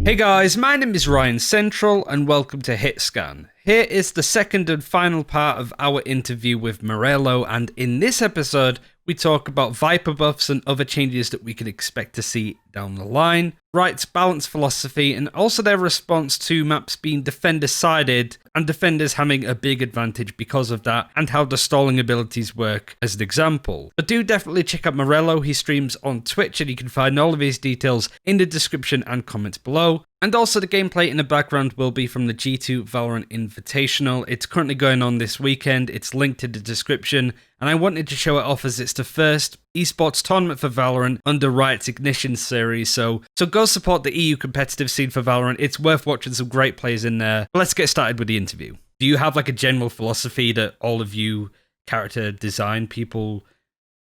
Hey guys, my name is RyanCentral and welcome to HitScan. Here is the second and final part of our interview with Morello, and in this episode we talk about Viper buffs and other changes that we can expect to see down the line, Riot's balance philosophy, and also their response to maps being defender-sided and defenders having a big advantage because of that, and how the stalling abilities work as an example. But do definitely check out Morello. He streams on Twitch and you can find all of his details in the description and comments below. And also the gameplay in the background will be from the G2 Valorant Invitational. It's currently going on this weekend. It's linked in the description. And I wanted to show it off as it's the first esports tournament for Valorant under Riot's Ignition series. So go support the EU competitive scene for Valorant. It's worth watching some great players in there. But let's get started with the interview. Do you have like a general philosophy that all of you character design people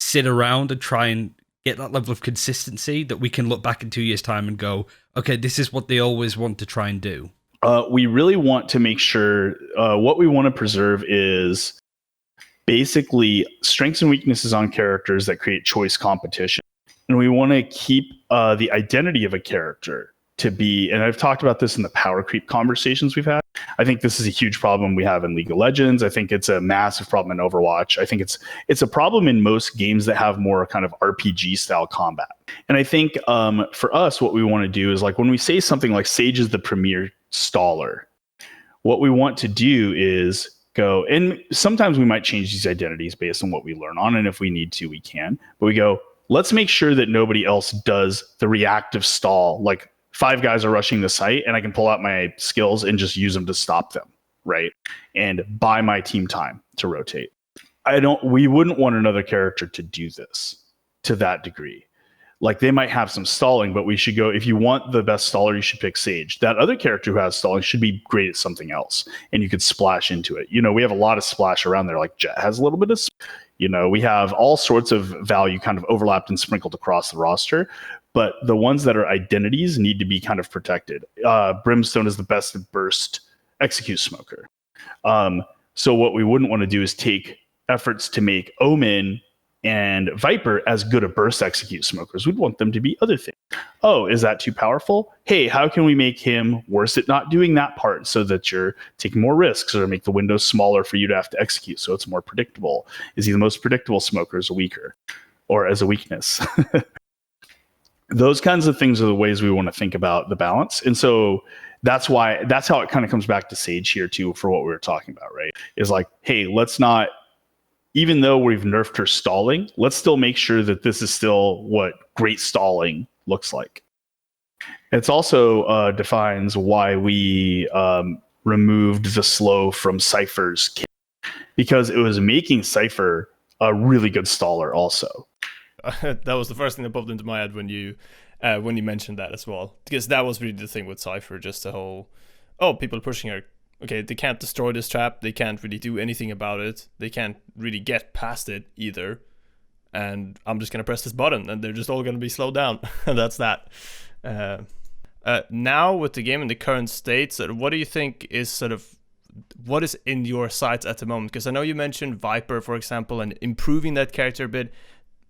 sit around and try and get that level of consistency that we can look back in 2 years' time and go, okay, this is what they always want to try and do? We really want to make sure what we want to preserve is basically strengths and weaknesses on characters that create choice competition. And we want to keep the identity of a character to be, and I've talked about this in the power creep conversations we've had. I think this is a huge problem we have in League of Legends. I think it's a massive problem in Overwatch. I think it's a problem in most games that have more kind of RPG style combat. And I think for us, what we want to do is, like, when we say something like Sage is the premier staller, what we want to do is go, and sometimes we might change these identities based on what we learn on, and if we need to, we can. But we go, let's make sure that nobody else does the reactive stall, like 5 guys are rushing the site and I can pull out my skills and just use them to stop them, right? And buy my team time to rotate. We wouldn't want another character to do this to that degree. Like, they might have some stalling, but we should go, if you want the best staller, you should pick Sage. That other character who has stalling should be great at something else, and you could splash into it. You know, we have a lot of splash around there, like Jet has a little bit of, we have all sorts of value kind of overlapped and sprinkled across the roster. But the ones that are identities need to be kind of protected. Brimstone is the best at burst execute smoker. So what we wouldn't want to do is take efforts to make Omen and Viper as good at burst execute smokers. We'd want them to be other things. Oh, is that too powerful? Hey, how can we make him worse at not doing that part so that you're taking more risks, or make the window smaller for you to have to execute so it's more predictable? Is he the most predictable smoker as a weaker, or as a weakness? Those kinds of things are the ways we want to think about the balance. And so that's how it kind of comes back to Sage here too, for what we were talking about, right? Is like, hey, let's not, even though we've nerfed her stalling, let's still make sure that this is still what great stalling looks like. It's also defines why we removed the slow from Cypher's kit, because it was making Cypher a really good staller also. That was the first thing that popped into my head when you mentioned that as well, because that was really the thing with Cypher, just the whole, people pushing her. Okay, they can't destroy this trap, they can't really do anything about it, they can't really get past it either, and I'm just gonna press this button and they're just all gonna be slowed down. And that's that. Now with the game in the current state, what do you think is what is in your sights at the moment? Because I know you mentioned Viper, for example, and improving that character a bit,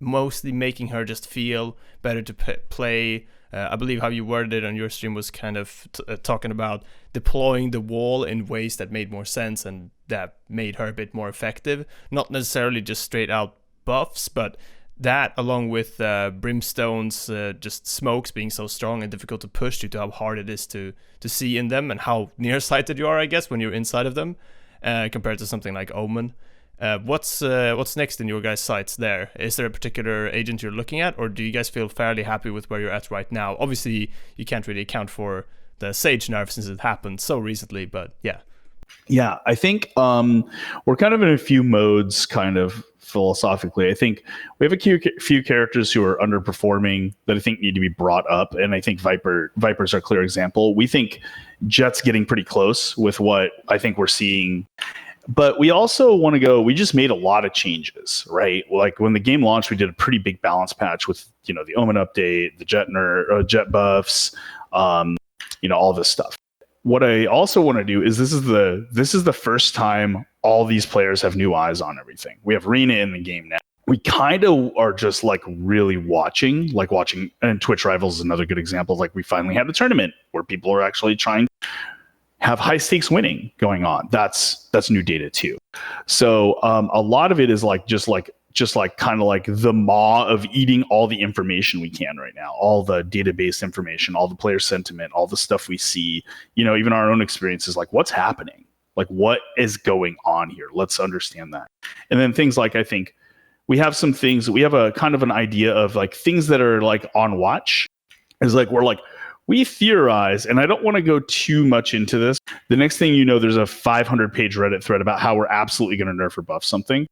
mostly making her just feel better to play. I believe how you worded it on your stream was kind of talking about deploying the wall in ways that made more sense and that made her a bit more effective. Not necessarily just straight out buffs, but that along with Brimstone's just smokes being so strong and difficult to push due to how hard it is to see in them and how nearsighted you are, I guess, when you're inside of them, compared to something like Omen. What's next in your guys' sights there? Is there a particular agent you're looking at, or do you guys feel fairly happy with where you're at right now? Obviously, you can't really account for the Sage nerf since it happened so recently, but yeah. Yeah, I think we're kind of in a few modes, kind of philosophically. I think we have a few characters who are underperforming that I think need to be brought up, and I think Viper's our clear example. We think Jet's getting pretty close with what I think we're seeing. But we also want to go, we just made a lot of changes, right? Like when the game launched, we did a pretty big balance patch with, the Omen update, the Jet buffs, all this stuff. What I also want to do is this is the first time all these players have new eyes on everything. We have Reyna in the game now. we kind of are just like really watching, and Twitch Rivals is another good example. Like we finally had a tournament where people are actually trying to have high stakes winning going on. That's new data too. So a lot of it is like just kind of like the maw of eating all the information we can right now, all the database information, all the player sentiment, all the stuff we see, even our own experiences, like what's happening, like what is going on here. Let's understand that. And then things like, I think we have some things, we have a kind of an idea of like things that are like on watch is like, we theorize, and I don't want to go too much into this. The next thing you know, there's a 500-page Reddit thread about how we're absolutely going to nerf or buff something.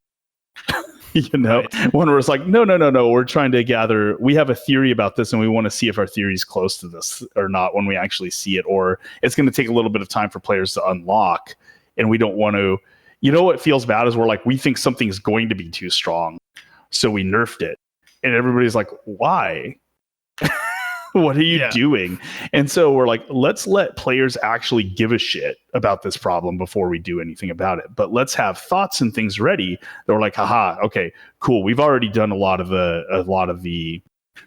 Right. One where it's like, no, we're trying to gather, we have a theory about this and we want to see if our theory is close to this or not when we actually see it, or it's going to take a little bit of time for players to unlock, and we don't want to, what feels bad is we're like, we think something's going to be too strong, so we nerfed it. And everybody's like, why? What are you doing? And so we're like, let's let players actually give a shit about this problem before we do anything about it. But let's have thoughts and things ready that we're like, haha, okay, cool. We've already done a lot of the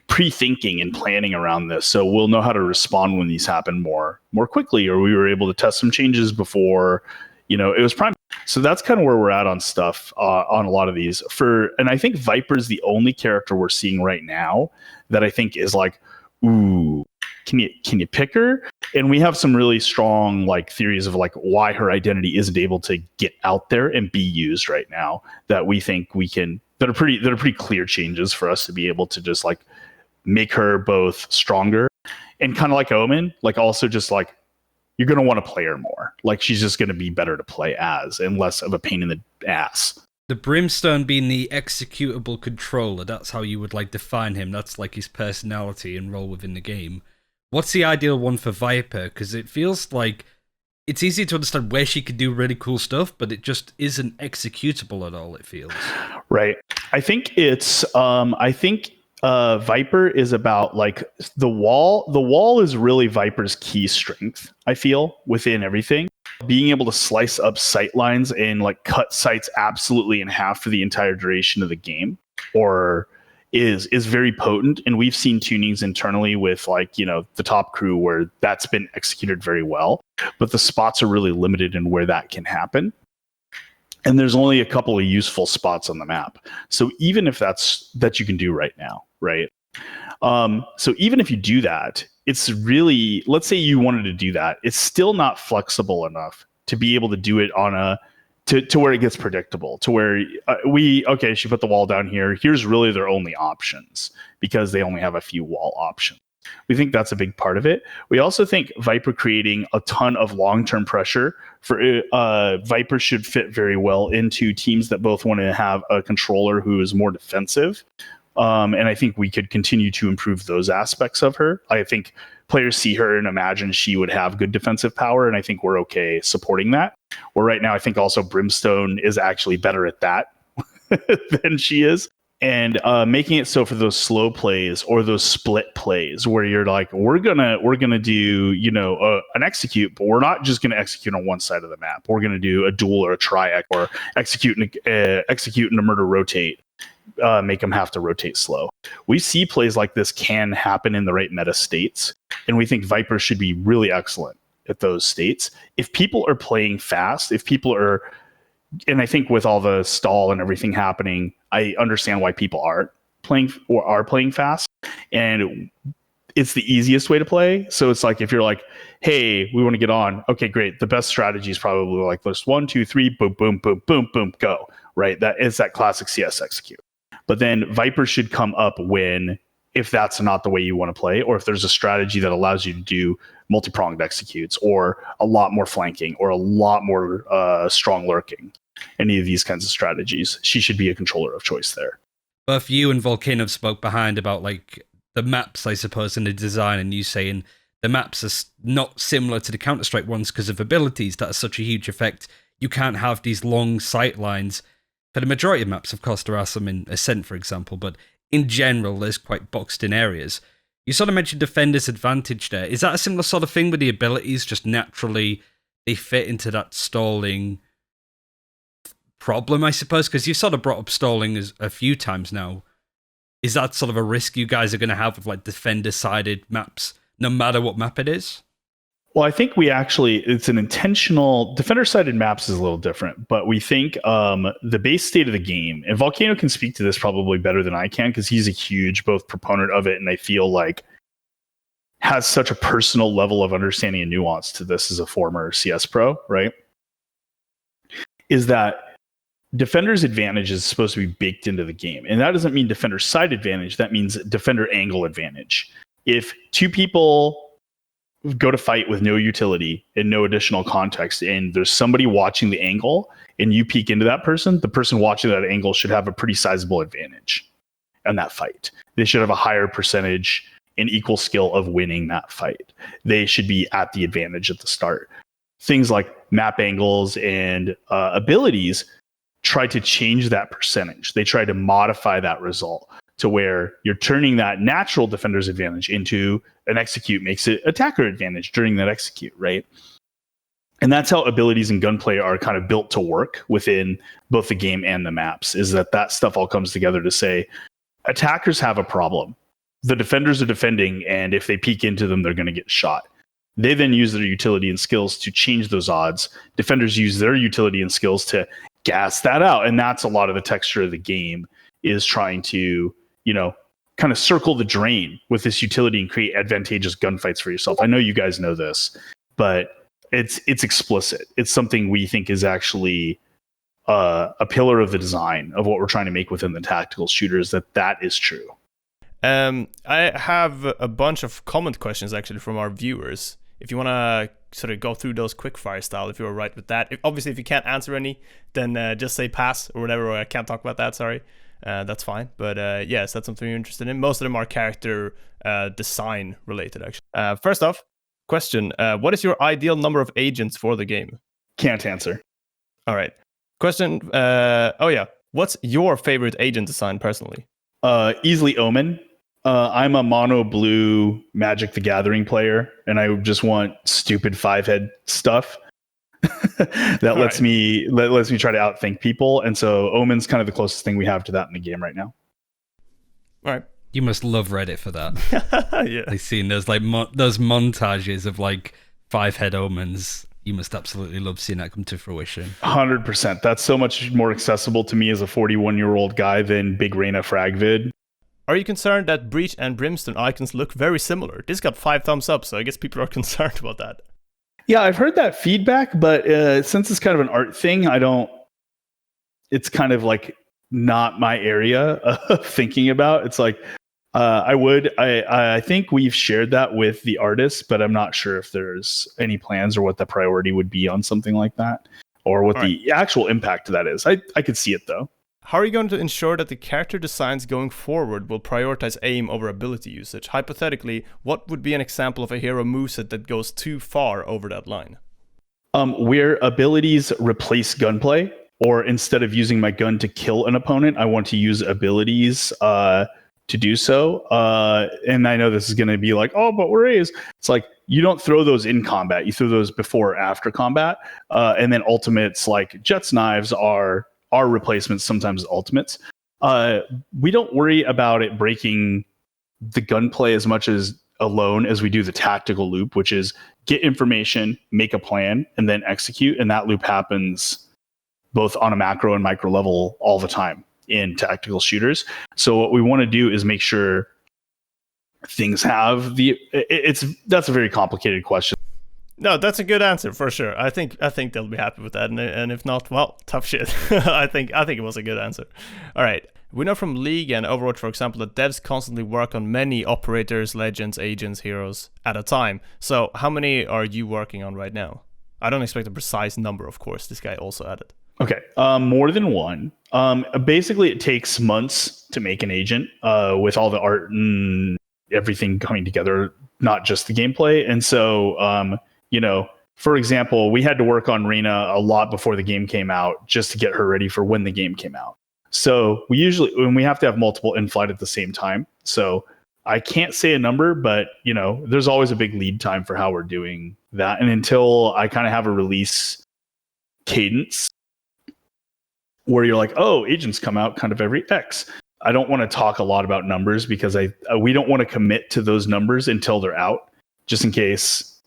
pre-thinking and planning around this, so we'll know how to respond when these happen more quickly, or we were able to test some changes before, it was prime. So that's kind of where we're at on stuff on a lot of these. And I think Viper is the only character we're seeing right now that I think is like, ooh, can you pick her? And we have some really strong like theories of like why her identity isn't able to get out there and be used right now, that we think we can, that are pretty clear changes for us to be able to just like make her both stronger and kind of like Omen, like also just like you're going to want to play her more. Like she's just going to be better to play as and less of a pain in the ass. The Brimstone being the executable controller, that's how you would like define him. That's like his personality and role within the game. What's the ideal one for Viper? Because it feels like it's easy to understand where she could do really cool stuff, but it just isn't executable at all, it feels. Right. I think it's, Viper is about like the wall. The wall is really Viper's key strength, I feel, within everything. Being able to slice up sight lines and like cut sights absolutely in half for the entire duration of the game, or is very potent. And we've seen tunings internally with like, the top crew where that's been executed very well, but the spots are really limited in where that can happen. And there's only a couple of useful spots on the map. So even if that you can do right now, right? So even if you do that, it's really, let's say you wanted to do that, it's still not flexible enough to be able to do it on to where it gets predictable, to where she put the wall down here. Here's really their only options because they only have a few wall options. We think that's a big part of it. We also think Viper creating a ton of long-term pressure for Viper should fit very well into teams that both want to have a controller who is more defensive. And I think we could continue to improve those aspects of her. I think players see her and imagine she would have good defensive power, and I think we're okay supporting that. Where right now, I think also Brimstone is actually better at that than she is. And making it so for those slow plays or those split plays where you're like, we're gonna do an execute, but we're not just gonna execute on one side of the map. We're gonna do a duel or a triac or execute and a murder rotate. Make them have to rotate slow. We see plays like this can happen in the right meta states, and we think Viper should be really excellent at those states. If people are playing fast, and I think with all the stall and everything happening, I understand why people are playing fast, and it's the easiest way to play. So it's like if you're like, hey, we want to get on, okay, great. The best strategy is probably like there's 1, 2, 3, boom, boom, boom, boom, boom, go. Right? That is that classic CS execute. But then Viper should come up if that's not the way you want to play, or if there's a strategy that allows you to do multi-pronged executes, or a lot more flanking, or a lot more strong lurking. Any of these kinds of strategies, she should be a controller of choice there. Both you and Volcano spoke behind about like the maps, I suppose, and the design, and you saying the maps are not similar to the Counter-Strike ones because of abilities that are such a huge effect. You can't have these long sight lines. For the majority of maps, of course, there are some in Ascent, for example, but in general, there's quite boxed-in areas. You sort of mentioned Defender's advantage there. Is that a similar sort of thing with the abilities? Just naturally, they fit into that stalling problem, I suppose? Because you've sort of brought up stalling a few times now. Is that sort of a risk you guys are going to have with like defender-sided maps, no matter what map it is? Well, I think it's an intentional defender-sided maps is a little different, but we think the base state of the game, and Volcano can speak to this probably better than I can because he's a huge both proponent of it and I feel like has such a personal level of understanding and nuance to this as a former CS pro, right? Is that defender's advantage is supposed to be baked into the game. And that doesn't mean defender side advantage. That means defender angle advantage. If two people go to fight with no utility and no additional context, and there's somebody watching the angle and you peek into that person, the person watching that angle should have a pretty sizable advantage in that fight. They should have a higher percentage and equal skill of winning that fight. They should be at the advantage at the start. Things like map angles and abilities try to change that percentage. They try to modify that result to where you're turning that natural defender's advantage into an execute makes it attacker advantage during that execute, right? And that's how abilities and gunplay are kind of built to work within both the game and the maps, is that stuff all comes together to say attackers have a problem. The defenders are defending, and if they peek into them, they're going to get shot. They then use their utility and skills to change those odds. Defenders use their utility and skills to gas that out. And that's a lot of the texture of the game, is trying to, kind of circle the drain with this utility and create advantageous gunfights for yourself. I know you guys know this, but it's explicit. It's something we think is actually a pillar of the design of what we're trying to make within the tactical shooters, that is true. I have a bunch of comment questions actually from our viewers. If you want to sort of go through those quickfire style, if you're right with that. Obviously, if you can't answer any, then just say pass or whatever, or I can't talk about that, sorry. That's fine. But yes, that's something you're interested in. Most of them are character design related, actually. First off, question. What is your ideal number of agents for the game? Can't answer. All right. Question. What's your favorite agent design personally? Easily Omen. I'm a mono blue Magic the Gathering player, and I just want stupid 5-head stuff that lets me try to outthink people. And so Omen's kind of the closest thing we have to that in the game right now. All right. You must love Reddit for that. Yeah. I've seen those those montages of like 5-head omens. You must absolutely love seeing that come to fruition. 100%. That's so much more accessible to me as a 41-year-old guy than Big Reyna Fragvid. Are you concerned that Breach and Brimstone icons look very similar? This got 5 thumbs up, so I guess people are concerned about that. Yeah, I've heard that feedback, but since it's kind of an art thing, it's kind of like not my area of thinking about. It's like, I think we've shared that with the artists, but I'm not sure if there's any plans or what the priority would be on something like that, or what the actual impact of that is. I could see it though. How are you going to ensure that the character designs going forward will prioritize aim over ability usage? Hypothetically, what would be an example of a hero moveset that goes too far over that line? Where abilities replace gunplay, or instead of using my gun to kill an opponent, I want to use abilities to do so. And I know this is going to be like, oh, but where is? It's like, you don't throw those in combat. You throw those before or after combat. And then ultimates like Jet's knives are replacements, sometimes ultimates. We don't worry about it breaking the gunplay as much as alone as we do the tactical loop, which is get information, make a plan, and then execute. And that loop happens both on a macro and micro level all the time in tactical shooters. So what we want to do is make sure things have that's a very complicated question. No, that's a good answer for sure. I think they'll be happy with that, and if not, well, tough shit. I think it was a good answer. All right, we know from League and Overwatch, for example, that devs constantly work on many operators, legends, agents, heroes at a time. So, how many are you working on right now? I don't expect a precise number, of course. This guy also added. Okay, more than one. Basically, it takes months to make an agent with all the art and everything coming together, not just the gameplay, and so. For example, we had to work on Reyna a lot before the game came out just to get her ready for when the game came out. So we have to have multiple in flight at the same time. So I can't say a number, but there's always a big lead time for how we're doing that. And until I kind of have a release cadence, where you're like, oh, agents come out kind of every X. I don't want to talk a lot about numbers because we don't want to commit to those numbers until they're out, just in case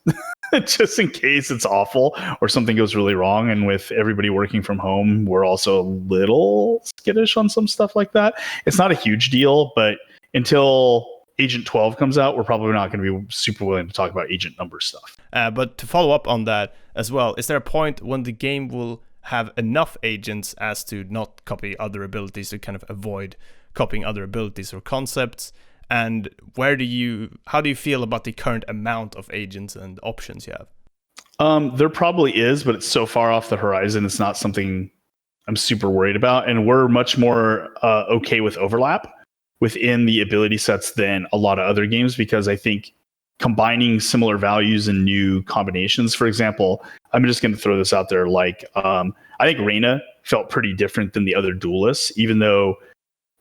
it's awful or something goes really wrong. And with everybody working from home, we're also a little skittish on some stuff like that. It's not a huge deal, but until Agent 12 comes out, we're probably not going to be super willing to talk about agent number stuff. But to follow up on that as well, is there a point when the game will have enough agents as to not copy other abilities, to kind of avoid copying other abilities or concepts? And how do you feel about the current amount of agents and options you have? There probably is, but it's so far off the horizon, it's not something I'm super worried about. And we're much more okay with overlap within the ability sets than a lot of other games, because I think combining similar values and new combinations, for example, I'm just going to throw this out there. Like, I think Reyna felt pretty different than the other duelists, even though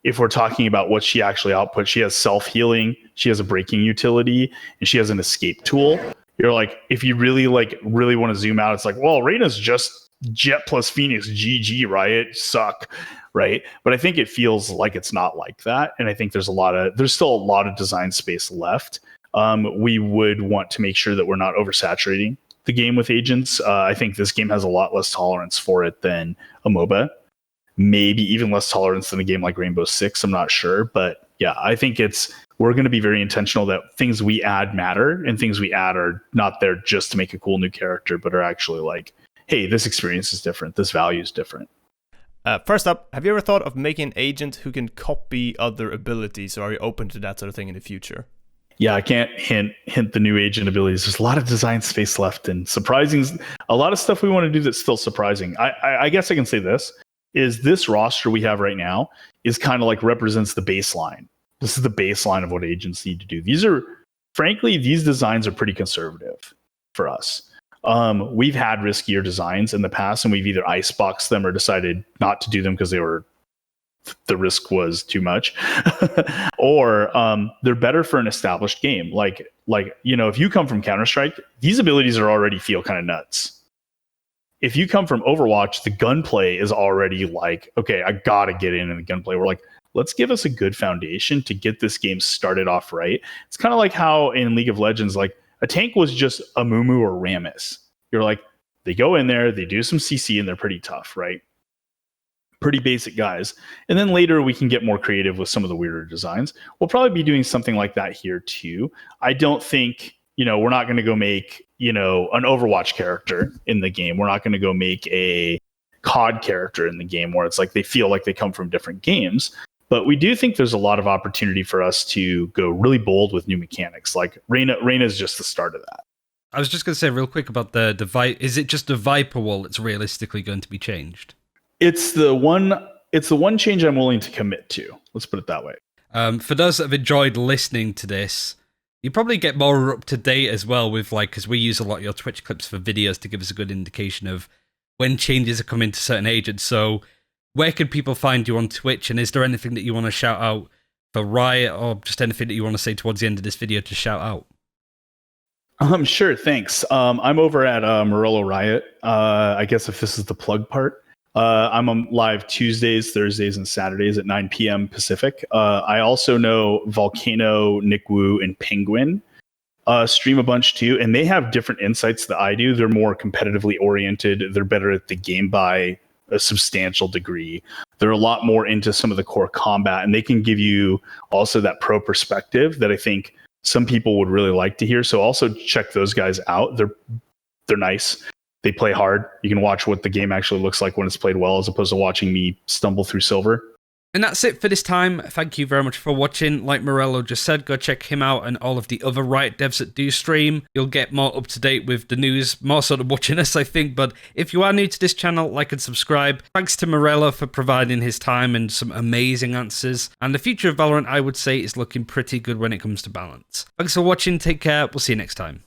if we're talking about what she actually outputs, she has self-healing, she has a breaking utility, and she has an escape tool. You're like, if you really want to zoom out, it's like, well, Reyna's just Jet plus Phoenix, GG, Riot, suck, right? But I think it feels like it's not like that, and I think there's still a lot of design space left. We would want to make sure that we're not oversaturating the game with agents. I think this game has a lot less tolerance for it than a MOBA. Maybe even less tolerance than a game like Rainbow Six. I'm not sure. But yeah, I think we're going to be very intentional that things we add matter, and things we add are not there just to make a cool new character, but are actually like, hey, this experience is different. This value is different. First up, have you ever thought of making an agent who can copy other abilities, or are you open to that sort of thing in the future? Yeah, I can't hint the new agent abilities. There's a lot of design space left, and a lot of stuff we want to do that's still surprising. I guess I can say this roster we have right now is kind of like represents the baseline. This is the baseline of what agents need to do. These designs are pretty conservative for us. We've had riskier designs in the past, and we've either iceboxed them or decided not to do them because the risk was too much, or they're better for an established game. Like if you come from Counter-Strike, these abilities already feel kind of nuts. If you come from Overwatch, the gunplay is already like, okay, I gotta get in the gunplay. We're like, let's give us a good foundation to get this game started off right. It's kind of like how in League of Legends, like a tank was just a Mumu or Rammus. You're like, they go in there, they do some CC, and they're pretty tough, right? Pretty basic guys. And then later we can get more creative with some of the weirder designs. We'll probably be doing something like that here too. I don't think, we're not going to go make, an Overwatch character in the game. We're not going to go make a COD character in the game where it's like they feel like they come from different games. But we do think there's a lot of opportunity for us to go really bold with new mechanics. Like Reyna is just the start of that. I was just going to say real quick about the is it just the Viper wall that's realistically going to be changed? It's the one change I'm willing to commit to. Let's put it that way. For those that have enjoyed listening to this, you probably get more up to date as well with because we use a lot of your Twitch clips for videos to give us a good indication of when changes are coming to certain agents. So where can people find you on Twitch? And is there anything that you want to shout out for Riot, or just anything that you want to say towards the end of this video to shout out? Sure, thanks. I'm over at Morello Riot. I guess if this is the plug part. I'm on live Tuesdays, Thursdays, and Saturdays at 9 p.m. Pacific. I also know Volcano, Nick Wu, and Penguin stream a bunch too, and they have different insights that I do. They're more competitively oriented. They're better at the game by a substantial degree. They're a lot more into some of the core combat, and they can give you also that pro perspective that I think some people would really like to hear. So also check those guys out. They're nice. They play hard. You can watch what the game actually looks like when it's played well, as opposed to watching me stumble through silver. And that's it for this time. Thank you very much for watching. Like Morello just said, go check him out and all of the other Riot devs that do stream. You'll get more up to date with the news, more sort of watching us, I think. But if you are new to this channel, like and subscribe. Thanks to Morello for providing his time and some amazing answers. And the future of Valorant, I would say, is looking pretty good when it comes to balance. Thanks for watching. Take care. We'll see you next time.